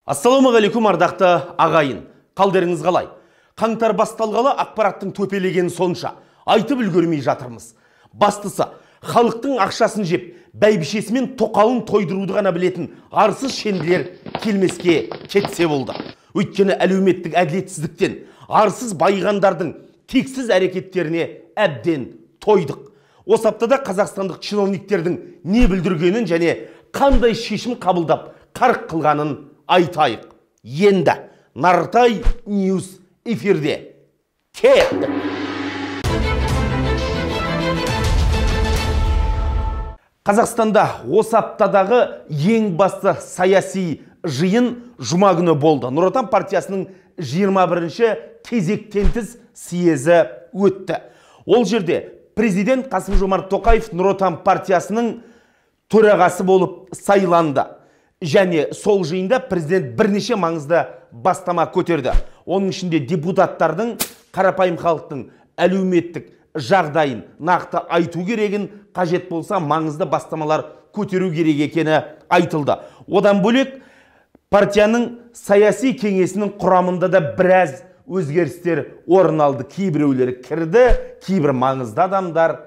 Ассалаумағалейкум ардақты ағайын. Қалдеріңіз қалай? Қаңтар басталғалы ақпараттың төпелегені сонша. Айтып үлгермей жатырмыз. Бастысы, халықтың ақшасын жеп, бәйбішесі мен тоқалын тойдыруды ғана білетін арсыз шенділер келмеске кетсе болды. Өйткені әлеуметтік әділетсіздіктен, арсыз байығандардың тексіз әрекеттеріне әбден тойдық. Осы аптада қазақстандық чиновниктердің не бүлдіргенін және қандай шешім қабылдап қарық қылғанын айтайық. Енді Нартай Ньюс эфирде. Кеттік! Қазақстанда осы аптадағы ең басты саяси жиын жұма күні болды. Нұр Отан партиясының 21-ші кезектен тыс съезі өтті. Ол жерде президент Қасым-Жомарт Тоқаев Нұр Отан партиясының төрағасы болып сайланды. Және сол жиында президент бірнеше маңызды бастама көтерді. Оның ішінде депутаттардың қарапайым халықтың әлеуметтік жағдайын нақты айту керегін, қажет болса маңызды бастамалар көтеру керек екені айтылды. Одан бөлек партияның саяси кеңесінің құрамында да біраз өзгерістер орын алды. Кейбіреулері кірді, кейбір маңызды адамдар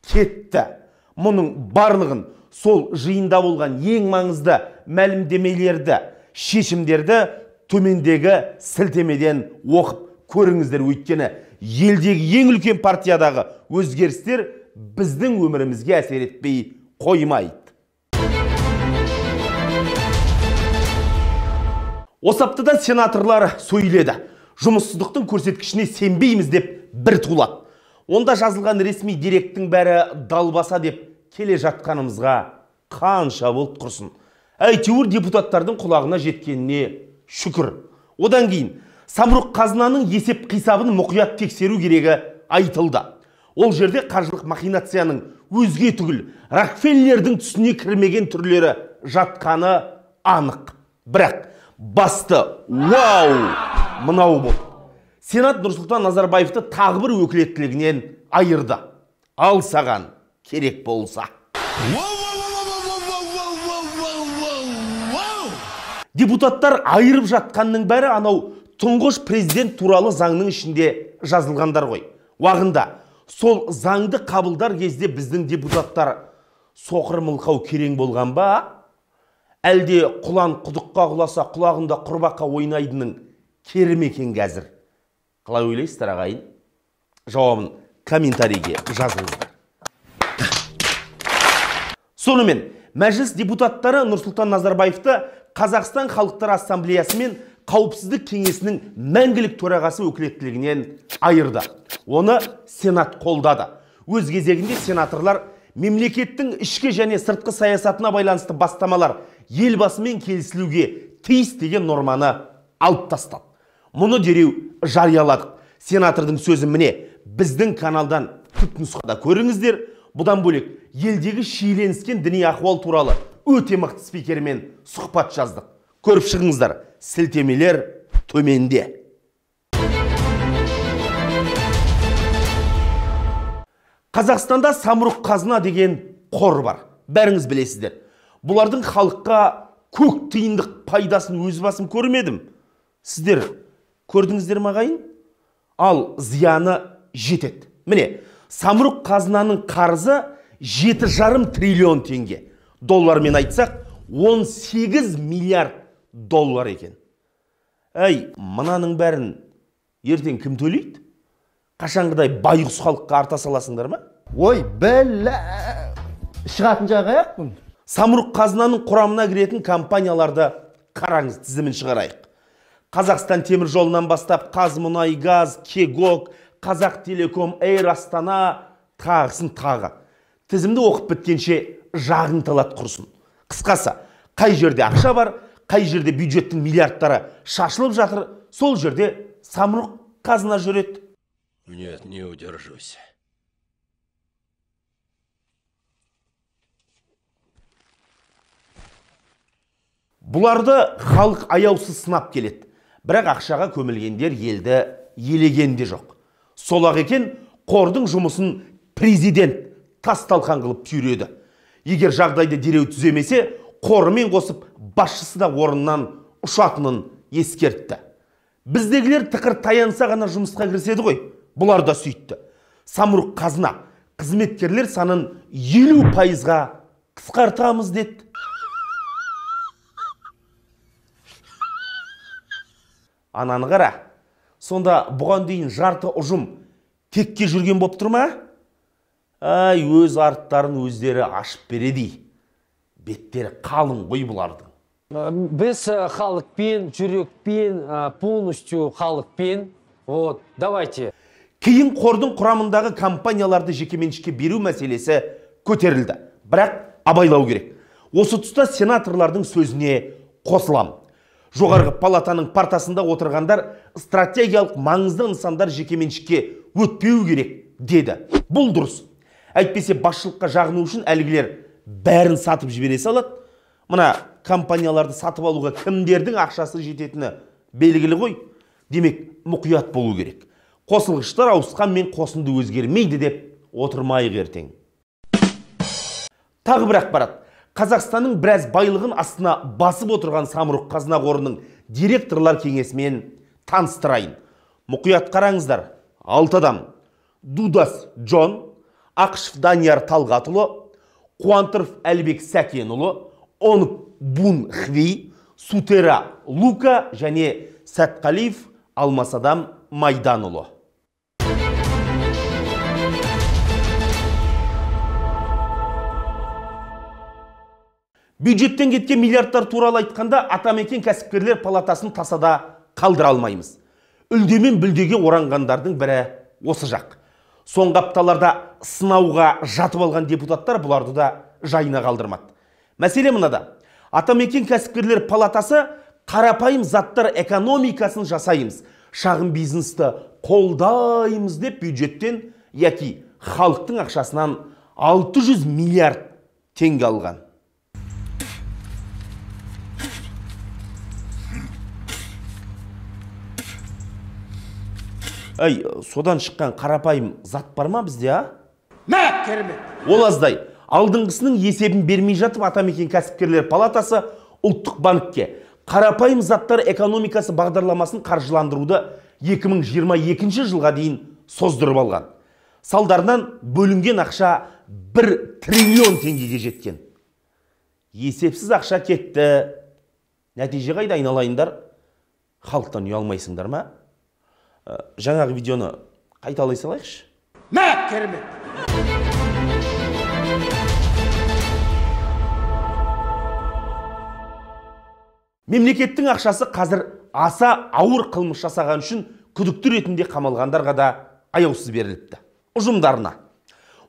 кетті. Мұның барлығын сол жиында болған ең маңызды мәлімдемелерді, шешімдерді төмендегі сілтемеден оқып көріңіздер. Өйткені елдегі ең үлкен партиядағы өзгерістер біздің өмірімізге әсер етпей қоймайды. Осы аптада сенаторлар сөйледі. Жұмыссыздықтың көрсеткішіне сенбейміз деп бір тулады. Онда жазылған ресми деректің бәрі далбаса деп келе жатқанымызға қанша болды құрсын. Әйтеуір депутаттардың құлағына жеткеніне шүкір. Одан кейін самұрық қазынаның есеп қисабын мұқият тексеру керегі айтылды. Ол жерде қаржылық махинацияның өзге түгіл Рокфеллердің түсіне кірмеген түрлері жатқаны анық. Бірақ басты мынау болды. Сенат Нұрсұлтан Назарбаевты тағы бір өкілеттілігінен айырды. Ал саған керек болса. Депутаттар айырып жатқанның бәрі анау тұңғыш президент туралы заңның ішінде жазылғандар ғой. Уағында сол заңды қабылдар кезде біздің депутаттар соқыр мылқау керең болған ба? Әлде құлан құдыққа құласа құлағында құрбаққа ойнайдының керім екен қазір? Қалай ойлайсыздар ағайын? Жауабын комментарийге жазыңыздар. Сонымен, мәжіліс депутаттары Нұрсұлтан Назарбаевты Қазақстан Халықтар Ассамблеясы мен Қауіпсіздік кеңесінің мәңгілік төрағасы өкілеттілігінен айырды. Оны Сенат қолдады. Өз кезегінде сенаторлар мемлекеттің ішкі және сыртқы саясатына байланысты бастамалар елбасымен келісілуге тиіс деген норманы алып тастады. Мұны дереу жарияладық. Сенатордың сөзі міне, біздің каналдан түпнұсқада көріңіздер. Бұдан бөлек елдегі шиеленіскен діни ахуал туралы өте мықты спикермен сұхбат жаздық. Көріп шығыңыздар, сілтемелер төменде. Қазақстанда самұрық қазына деген қор бар. Бәріңіз білесіздер. Бұлардың халыққа көк тиындық пайдасын өз басым көрмедім. Сіздер көрдіңіздер ме ағайын? Ал зияны жетеді. Міне, самұрық қазынаның қарызы 7,5 триллион теңге. Доллармен айтсақ, 18 миллиард доллар екен. Әй, мұнаның бәрін ертең кім төлейді? Қашанғыдай байғұс халыққа арта саласыңдар ма? Ой, бәлі, шығатын жағы аяқпын. Самұрық қазынаның құрамына кіретін компанияларды қараңыз, тізімін шығарайық. Қазақстан темір жолынан бастап Қазмұнайгаз, Кегок, Қазақ Телеком, Эйр Астана, тағысын тағы. Тізімді оқып біткенше жағын талат құрсын. Қысқасы, қай жерде ақша бар, қай жерде бюджеттің миллиардтары шашылып жатыр, сол жерде самұрық қазына жүреді. Нет, не удержусь. Бұларды халық аяусыз сынап келеді. Бірақ ақшаға көмілгендер елді елегенде жоқ. Солақ екен, қордың жұмысын президент тас-талқан қылып түйреді. Егер жағдайды дереу түземесе, қорымен қосып басшысы да орнынан ұшатынын ескертті. Біздегілер тықыр таянса ғана жұмысқа кіріседі ғой. Бұлар да сөйтті. Самұрық қазына қызметкерлер санын 50%-ға қысқартамыз деді. Ананы қара. Сонда бұған дейін жарты ұжым текке жүрген боп тұр ма? Ай, өз арттарын өздері ашып береді. Беттері қалың ғой бұлардың. Біз халықпен, жүрекпен, полностью халықпен. Вот, давайте. Кейін қордың құрамындағы компанияларды жекеменшікке беру мәселесі көтерілді. Бірақ абайлау керек. Осы тұста сенаторлардың сөзіне қосылам. Жоғарғы палатаның партасында отырғандар стратегиялық маңызды нысандар жекеменшікке өтпеу керек деді. Бұл дұрыс. Әйтпесе басшылыққа жағыну үшін әлгілер бәрін сатып жібере салады. Мына компанияларды сатып алуға кімдердің ақшасы жететіні белгілі ғой. Демек, мұқият болу керек. Қосылғыштар ауысқан мен қосынды өзгермейді деп отырмайық ертең. Тағы бір ақпарат. Қазақстанның біраз байлығын астына басып отырған Самұрық қазына қорының директорлар кеңесімен таныстырайын. Мұқият қараңыздар. 6 адам. Дудас Джон, Ақышев Данияр Талғатұлы, Қуантыров Әлбек Сәкенұлы, Онып Бун Хви, Сутера Лука және Сәтқалиев Алмасадам Майданұлы. Бюджеттен кеткен миллиардтар туралы айтқанда Атамекен кәсіпкерлер палатасын тасада қалдыра алмаймыз. Үлдемен бүлдеге оранғандардың бірі осы жақ. Соңғы апталарда сынауға жатып алған депутаттар бұларды да жайына қалдырмады. Мәселе мынада. Атамекен кәсіпкерлер палатасы қарапайым заттар экономикасын жасаймыз, шағын бизнесті қолдаймыз деп бюджеттен яки халықтың ақшасынан 600 миллиард теңге алған. Ай, содан шыққан қарапайым зат бар ма бізде, а? Мә, керемет. Ол аздай. Алдыңғысының есебін бермей жатып Атамекен кәсіпкерлер палатасы ұлттық банкке қарапайым заттар экономикасы бағдарламасын қаржыландыруды 2022 жылға дейін создырып алған. Салдарынан бөлінген ақша 1 триллион теңгеге жеткен. Есепсіз ақша кетті. Нәтиже қайда айналайындар? Халықтан ұялмайсыңдар ма? Жаңағы видеоны қайталай салайықшы. Мә, керемет. Мемлекеттің ақшасы қазір аса ауыр қылмыс жасаған үшін күдікті ретінде қамалғандарға да аяусыз беріліпті. Ұжымдарына.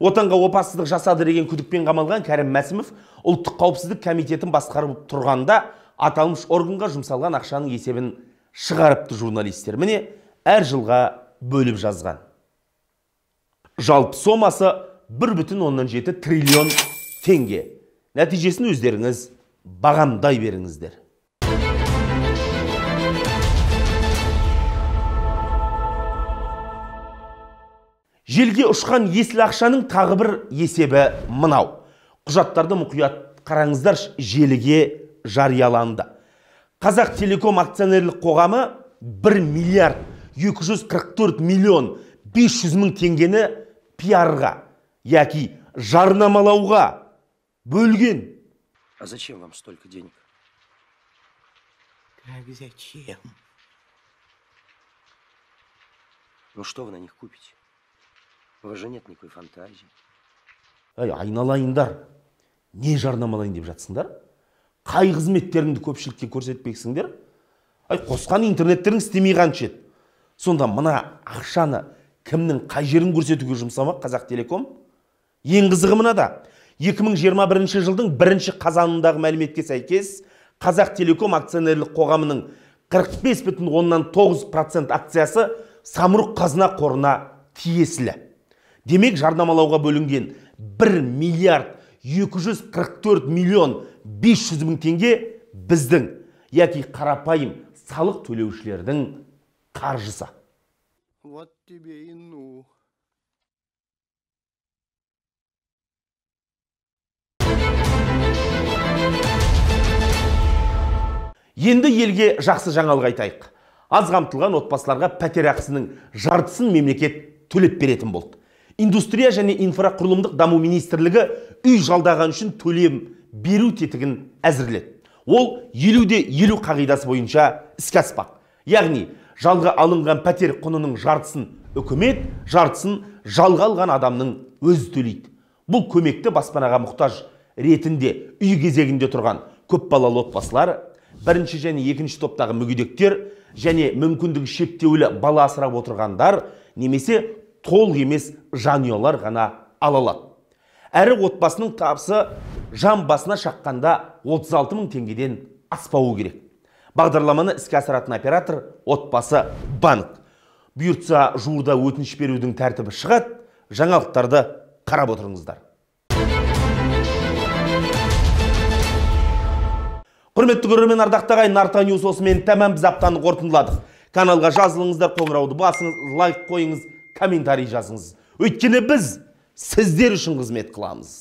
Отанға опасыздық жасады деген күдікпен қамалған Кәрім Мәсімов ұлттық қауіпсіздік комитетін басқарып тұрғанда аталмыш органға жұмсалған ақшаның есебін шығарыпты журналистер. Міне, әр жылға бөліп жазған. Жалпы сомасы 1,7 триллион теңге. Нәтижесін өздеріңіз бағамдай беріңіздер. Желге ұшқан есіл ақшаның тағы бір есебі мынау. Құжаттарды мұқият қараңыздар, желіге жарияланды. Қазақ Телеком акционерлік қоғамы 1 миллиард 244 миллион 500 мың теңгені пиарға, яки жарнамалауға бөлген. А зачем вам столько денег? Как зачем? Ну что вы на них купите? У вас же нет никакой фантазии. Айналайындар, не жарнамалайын деп жатсыңдар? Қай қызметтеріңді көпшілікке көрсетпексіңдер? Қосқан интернеттерің істемей қаншет. Сонда мына ақшаны кімнің қай жерін көрсетуге жұмсамақ Қазақ Телеком? Ең қызығы мынада. 2021 жылдың 1 қазанындағы мәліметке сәйкес Қазақ Телеком акционерлік қоғамының 45,9% акциясы Самұрық қазына қорына тиесілі. Демек, жарнамалауға бөлінген 1 миллиард 244 миллион 500 мың теңге біздің, яки қарапайым салық төлеушілердің қаржысы. Вот тебе и ну. Енді елге жақсы жаңалық айтайық. Аз қамтылған отбасыларға пәтер ақысының жартысын мемлекет төлеп беретін болды. Индустрия және инфрақұрылымдық даму министрлігі үй жалдаған үшін төлем беру тетігін әзірледі. Ол 50-50 қағидасы бойынша іске аспақ. Яғни, жалға алынған пәтер құнының жартысын үкімет, жартысын жалға алған адамның өзі төлейді. Бұл көмекті баспанаға мұқтаж ретінде үй кезегінде тұрған көпбалалы отбасылар, бірінші және екінші топтағы мүгедектер және мүмкіндігі шектеулі бала асырап отырғандар немесе толық емес жанұялар ғана ала алады. Әрі отбасының табысы жан басына шаққанда 36 000 теңгеден аспауы керек. Бағдарламаны іске асыратын оператор отбасы банк. Бұйыртса жуырда өтініш берудің тәртібі шығады. Жаңалықтарды қарап отырыңыздар. Құрметті көрермен, ардақты ағайын, Нарта Ньюс осымен тәмам, біз аптаны қорытындыладық. Каналға жазылыңыздар, қоңырауды басыңыз, лайк қойыңыз, комментарий жазыңыз. Өйткені біз сіздер үшін қызмет қыламыз.